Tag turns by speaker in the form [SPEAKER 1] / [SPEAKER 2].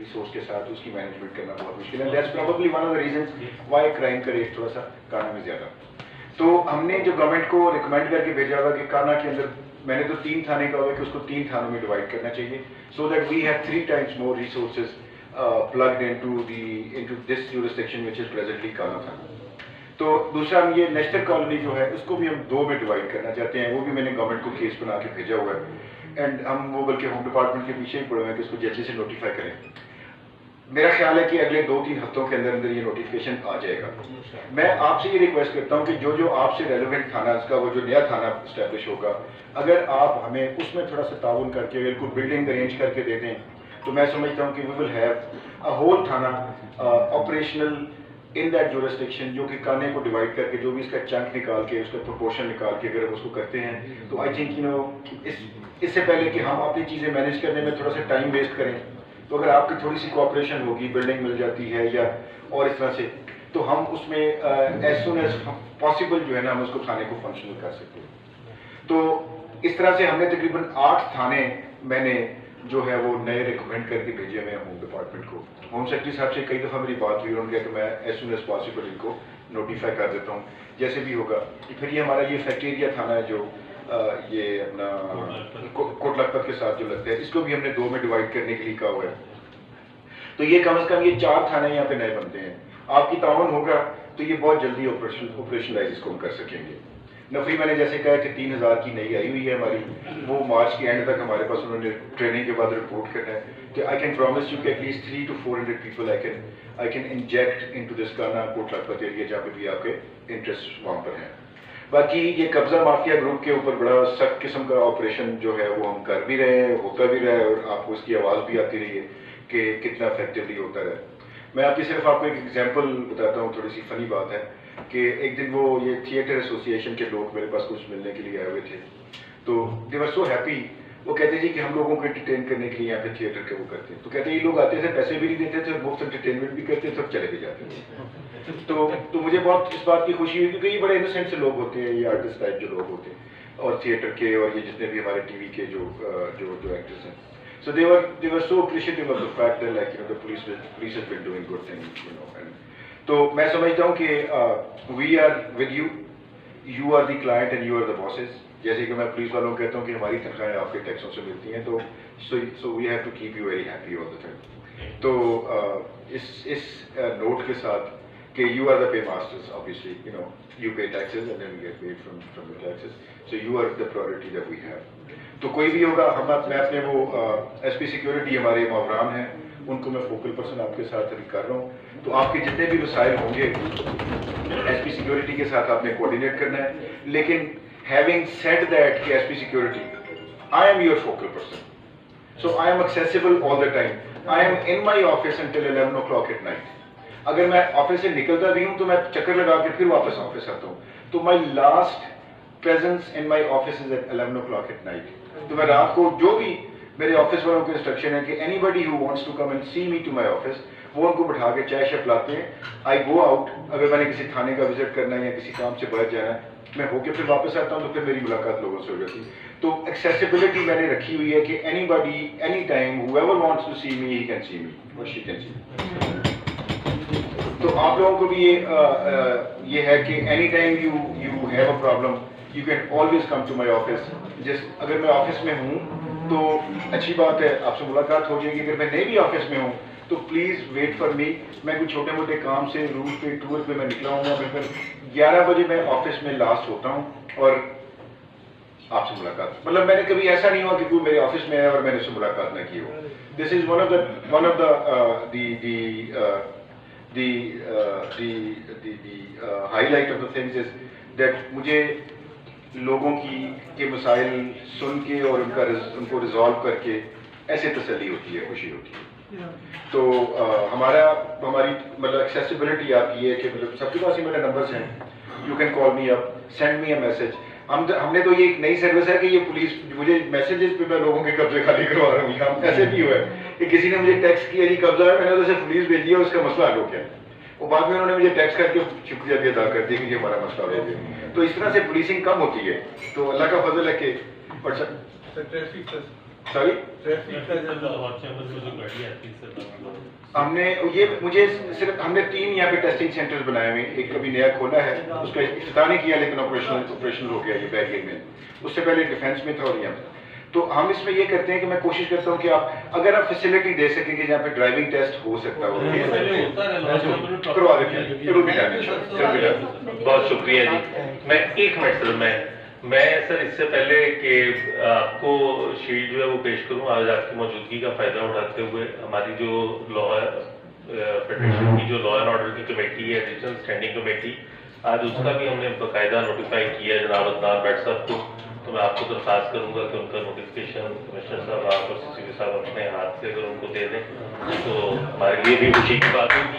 [SPEAKER 1] Resource کے ساتھ اس کی مینجمنٹ کرنا بہت مشکل ہے. That's probably one of the reasons why crime کا ریٹ تھوڑا سا کانا میں زیادہ. تو ہم نے جو گورنمنٹ کو ریکمینڈ کر کے بھیجا ہوا کہ کانا کے اندر میں نے تو 3 تھانے کا ہوا کہ اس کو 3 تھانوں میں ڈیوائڈ کرنا چاہیے, so that we have 3 times more resources plugged into this jurisdiction which is presently کانا تھانہ. تو دوسرا ہم یہ نیشنل کالونی جو ہے اس کو بھی ہم 2 میں ڈیوائڈ کرنا چاہتے ہیں, وہ بھی میں نے گورنمنٹ کو کیس بنا کے بھیجا ہوا ہے. اینڈ ہم وہ بلکہ ہوم ڈپارٹمنٹ کے پیچھے ہی پڑے ہوئے ہیں کہ اس کو جلدی سے نوٹیفائی کریں. میرا خیال ہے کہ اگلے 2-3 ہفتوں کے اندر یہ نوٹیفکیشن آ جائے گا. میں آپ سے یہ ریکویسٹ کرتا ہوں کہ جو آپ سے ریلیونٹ تھانہ اس کا وہ جو نیا تھانہ اسٹیبلش ہوگا, اگر آپ ہمیں اس میں تھوڑا سا تعاون کر کے بالکل بلڈنگ ارینج کر کے دے دیں تو میں سمجھتا ہوں کہ وی ول ہیو اے ہول تھانہ آپریشنل ان دیٹ جورسڈکشن, جو کہ کانے کو ڈیوائڈ کر کے جو بھی اس کا چنک نکال کے اس کا پروپورشن نکال کے اگر ہم اس کو کرتے ہیں تو آئی تھنک اس سے پہلے کہ ہم اپنی چیزیں مینیج کرنے میں تھوڑا سا ٹائم ویسٹ کریں, تو اگر آپ کی تھوڑی سی کوآپریشن ہوگی, بلڈنگ مل جاتی ہے یا اور اس طرح سے, تو ہم اس میں ایز سون ایز پاسبل جو ہے نا ہم اس کو تھانے کو فنکشنل کر سکتے ہیں. تو اس طرح سے ہم نے تقریباً 8 تھانے میں نے جو ہے وہ نئے ریکمینڈ کر کے بھیجے ہوئے ہیں ہوم ڈپارٹمنٹ کو. ہوم سیکرٹری صاحب سے کئی دفعہ میری بات ہوئی, انہوں نے کہا کہ میں as soon as possible in کو نوٹیفائی کر دیتا ہوں جیسے بھی ہوگا. پھر یہ ہمارا یہ فیکٹیریا تھانہ ہے جو یہ اپنا کوٹ لکھپت کے ساتھ جو لگتا ہے, اس کو بھی ہم نے 2 میں ڈیوائڈ کرنے کے لیے کہا ہوا ہے. تو یہ کم از کم یہ 4 تھانے یہاں پہ نئے بنتے ہیں. آپ کی تعاون ہوگا تو یہ بہت جلدی آپریشنلائز اس کو ہم کر سکیں گے. نفری میں نے جیسے کہا کہ 3000 کی نئی آئی ہوئی ہے ہماری, وہ مارچ کے اینڈ تک ہمارے پاس انہوں نے ٹریننگ کے بعد رپورٹ کرنا ہے کہ آئی کین پرومس یو کہ at least 300 to 400 people I can inject into this کانا کوٹ لکھپت ایریا جہاں پہ بھی آپ کے انٹرسٹ وہاں پر ہیں. باقی یہ قبضہ مافیا گروپ کے اوپر بڑا سخت قسم کا آپریشن جو ہے وہ ہم کر بھی رہے ہیں, ہوتا بھی رہا ہے, اور آپ کو اس کی آواز بھی آتی رہی ہے کہ کتنا افیکٹولی ہوتا رہا. میں صرف آپ کو ایک ایگزامپل بتاتا ہوں, تھوڑی سی فنی بات ہے کہ ایک دن وہ یہ تھیٹر ایسوسیشن کے لوگ میرے پاس کچھ ملنے کے لیے آئے ہوئے تھے, تو دے ور سو ہیپی. وہ کہتے جی کہ ہم لوگوں کو انٹرٹین کرنے کے لیے یہاں پہ تھیٹر کے وہ کرتے ہیں, تو کہتے ہیں یہ لوگ آتے تھے, پیسے بھی نہیں دیتے تھے, اور مفت انٹرٹینمنٹ بھی کرتے تھے, اور چلے بھی جاتے تھے. تو مجھے بہت اس بات کی خوشی ہوئی کیونکہ یہ بڑے انوسینٹ سے لوگ ہوتے ہیں, یہ آرٹسٹ ٹائپ جو لوگ ہوتے ہیں, اور تھیٹر کے اور یہ جتنے بھی ہمارے ٹی وی کے جو ایکٹرس ہیں. So they were so appreciative of the fact that like the police has been doing good things, and تو میں سمجھتا ہوں کہ we are with you, you are the client and you are the bosses. جیسے کہ میں police والوں کو کہتا ہوں کہ ہماری تنخواہیں آپ کے ٹیکسوں سے ملتی ہیں, تو so we have to keep you very happy all the time. تو اس نوٹ کے ساتھ کہ you are the paymasters, obviously, you pay taxes and then we get paid from the taxes, so you are the priority that we have. تو کوئی بھی ہوگا, میں اپنے وہ ایس پی سیکیورٹی ہمارے معاوران ہیں ان کو میں فوکل پرسن آپ کے ساتھ ابھی کر رہا ہوں. تو آپ کے جتنے بھی وسائل ہوں گے ایس پی سیکیورٹی کے ساتھ آپ نے کوآرڈینیٹ کرنا ہے. لیکن ہیونگ سیڈ دیٹ کہ S P security I am your focal person, so I am accessible all the time. I am in my office until 11 o'clock at night. اگر میں آفس سے نکلتا بھی ہوں تو میں چکر لگا کے پھر واپس آفس آتا ہوں. تو my last presence in my office is at 11 o'clock at night. تو میں رات کو جو بھی میرے آفس والوں کو انسٹرکشن ہے کہ anybody who wants to come and see me to my office, وہ ان کو بٹھا کے چائے شپ لاتے ہیں. I go out, اگر میں نے کسی تھانے کا وزٹ کرنا ہے یا کسی کام سے باہر جانا ہے, میں ہو کے پھر واپس آتا ہوں, تو پھر میری ملاقات لوگوں سے ہو جاتی ہے. تو ایکسیسیبلٹی میں نے رکھی ہوئی ہے کہ anybody, anytime, whoever wants to see me, he can see me or she can see me. تو آپ لوگوں کو بھی یہ ہے کہ any time you have a problem, you can always come to my office. اگر میں آفس میں ہوں تو اچھی بات ہے, آپ سے ملاقات ہو جائے گی. اگر میں نہیں بھی آفس میں ہوں تو پلیز ویٹ فار می. میں کوئی چھوٹے موٹے کام سے روٹ پہ ٹور پہ میں نکلا ہوں گا, بالکل 11 بجے میں آفس میں لاسٹ ہوتا ہوں اور آپ سے ملاقات. مطلب میں نے کبھی ایسا نہیں ہوا کہ کوئی میرے آفس میں ہے اور میں نے اس سے ملاقات نہ کی ہو. This is one of the highlight of the things is that مجھے لوگوں کے مسائل سن کے اور ان کو ریزالو کر کے ایسے تسلی ہوتی ہے, خوشی ہوتی ہے. تو ہماری مطلب ایکسیسیبلٹی آپ کی ہے کہ مطلب سب کے پاس ہی میرے نمبرز ہیں, you can call me up, send me a message. ہم نے تو یہ ایک نئی سروس ہے کہ یہ پولیس مجھے میسیجز پہ میں لوگوں کے قبضے خالی کروا رہا ہوں. ہم ایسے بھی ہوا ہے کہ کسی نے مجھے ٹیکسٹ کیا جی قبضہ ہے, میں نے اسے پولیس بھیج دیا, اس کا مسئلہ حل ہو گیا. وہ بعد میں انہوں نے مجھے ٹیکسٹ کر کے شکریہ بھی ادا کر دیا کہ یہ ہمارا مسئلہ ہو گیا. تو اس طرح سے پولیسنگ کم ہوتی ہے. تو اللہ کا فضل ہے کہ سوری ہم نے یہ مجھے صرف ہم نے 3 یہاں پہ ٹیسٹنگ سینٹرز بنائے ہوئے ہیں. ایک ابھی نیا کھولا ہے, اس کا افتتاح نہیں کیا لیکن آپریشن ہو گیا یہ بیریئر میں. اس سے پہلے ڈیفینس میں تھا اور یہاں. تو ہم اس میں یہ کرتے ہیں کہ میں کوشش کرتا ہوں کہ آپ اگر آپ فیسلٹی دے سکیں کہ جہاں پہ ڈرائیونگ ٹیسٹ ہو سکتا ہو کروا دیتے ہیں.
[SPEAKER 2] بہت شکریہ جی. میں 1 منٹ سر میں سر اس سے پہلے کہ آپ کو شیٹ جو ہے وہ پیش کروں, آج آپ کی موجودگی کا فائدہ اٹھاتے ہوئے ہماری جو لا فیڈریشن کی جو لا اینڈ آرڈر کی کمیٹی ہے, ریجنل اسٹینڈنگ کمیٹی, آج اس کا بھی ہم نے باقاعدہ نوٹیفائی کیا ہے جناب عدنان بٹ صاحب کو. تو میں آپ کو درخواست کروں گا کہ ان کا نوٹیفکیشن کمشنر صاحب آپ اور سی سی صاحب اپنے ہاتھ سے اگر ان کو دے دیں تو ہمارے لیے بھی خوشی کی بات ہوگی.